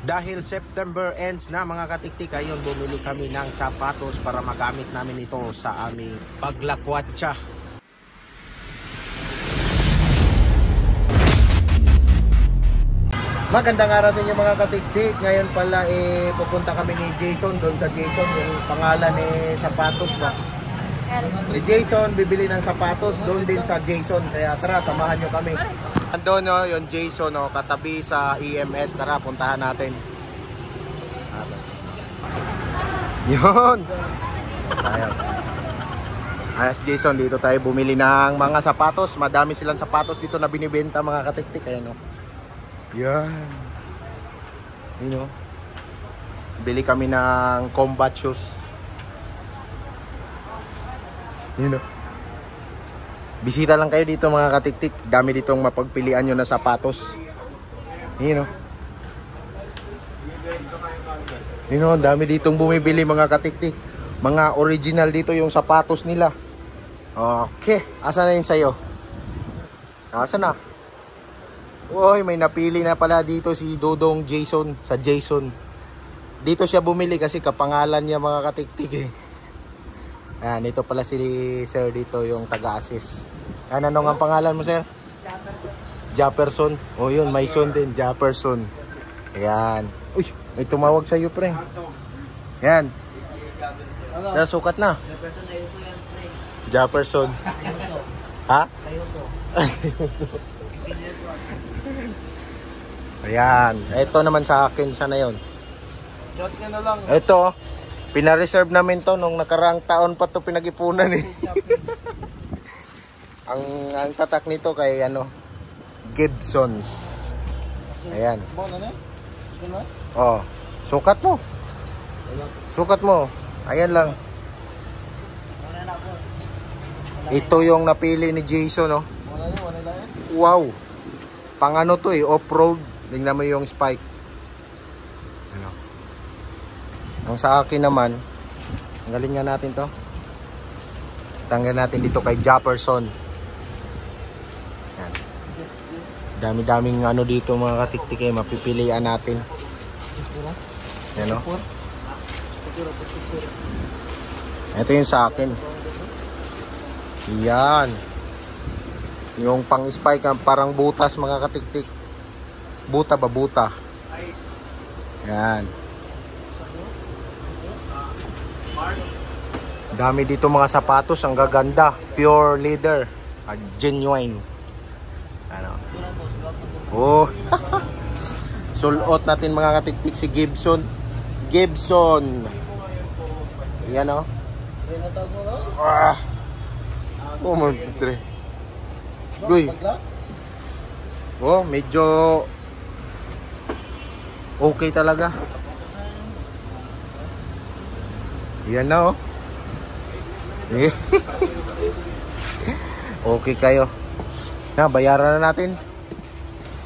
Dahil September ends na mga katiktik, ayun bumili kami ng sapatos para magamit namin ito sa aming paglakwatsa. Magandang araw sa inyo mga katiktik. Ngayon pala pupunta kami ni Jason doon sa Jason, yung pangalan ni sapatos ba? Ni Jason, bibili ng sapatos doon din sa Jason. Kaya tara, samahan nyo kami. Andun no, yung Jason no, katabi sa EMS. Tara, puntahan natin. Yun. Ayan. Ayos Jason, dito tayo bumili ng mga sapatos. Madami silang sapatos dito na binibenta mga katiktik. Ayan no. Yan. You know, bili kami ng combat shoes. You know, bisita lang kayo dito mga katiktik. Dami ditong mapagpilian nyo na sapatos. You know, dami ditong bumibili mga katiktik. Mga original dito yung sapatos nila. Okay, asa na yung sayo? Asa na? Uy, may napili na pala dito si Dodong Jason sa Jason. Dito siya bumili kasi kapangalan niya mga katiktik eh. Ayan, ito pala si sir dito yung taga-assist. Ayan, anong ang pangalan mo sir? Jefferson. Oh yun, may son din, Jefferson. Ayan. Uy, may tumawag sa iyo pre. Ayan. Sir, sukat na. Jefferson. Ha? Ayan, ito naman sa akin, sana yun. Ito, pina-reserve namin to nung nakaraang taon pa to pinag-ipunan eh. ang tatak nito kay ano, Gibsons. Ayan. Oh, sukat mo. Sukat mo. Ayan lang. Ito yung napili ni Jason, no? Wow. Pang ano to eh, off-road. Tingnan mo yung spike. Ano? Ang sa akin naman, tanggalin nga natin to. Tanggalin natin dito kay Jefferson. Yan. Dami-daming ano dito mga katiktik eh, mapipilian natin. Ano? Ito yung sa akin. Yan. Yung pang spike parang butas mga katiktik. Buta ba buta? Yan. Dami dito mga sapatos, ang gaganda. Pure leather. Genuine. Ano? Oh. Sulot natin mga katiktik si Gibson. Gibson. Yan o. Ah. Oh my God. Guy. Oh, medyo okay talaga. Yan na oh. Okay kayo. Na, bayaran na natin.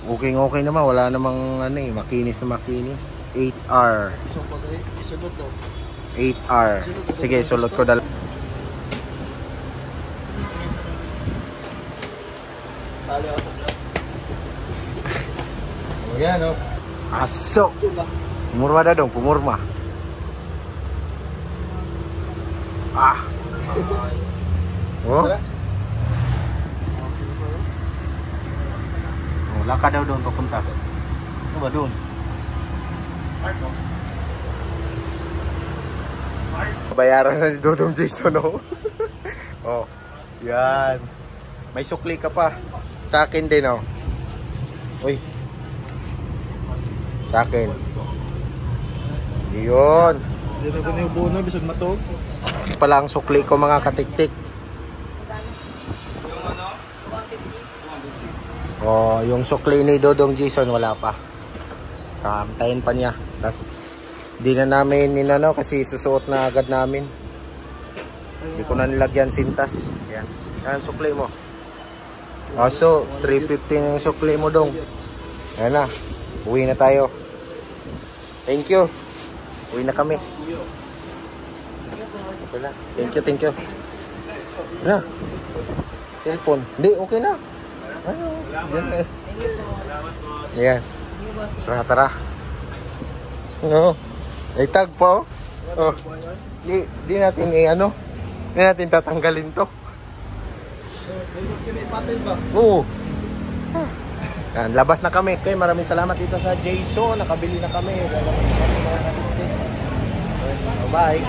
Okay naman, wala namang ano eh, makinis na makinis. 8R. 8R. Sige, sulot ko dala. Yan o. Aso. Pumurma na dong, pumurma. Ah. Oh. Wala ka daw doon papunta. Ano ba doon? Bayaran na ni Dodong Jason o. Oh. Yan. May sukli ka pa. Sa akin din o. Uy. Sa akin. Yun. Dito ko na yung buo na, bisag matog. Pala ang sukli ko mga katiktik. Oh, yung sukli ni Dodong Jason wala pa. Kaamtayin pa niya. Tapos di na namin ninano kasi susuot na agad namin. Hindi ko na nilagyan sintas. Yan. Yan sukli mo. So 350 yung sukli mo dong. Ayan na. Uwi na tayo. Thank you. Uwi na kami. Okay na. Thank you. Na. Cellphone. Hindi, okay na. Yan. Tara. No. Ay tag po. Oh. Di natin di natin tatanggalin to. Oo. Yan, labas na kami. Okay, maraming salamat dito sa Jason. Nakabili na kami. Bye.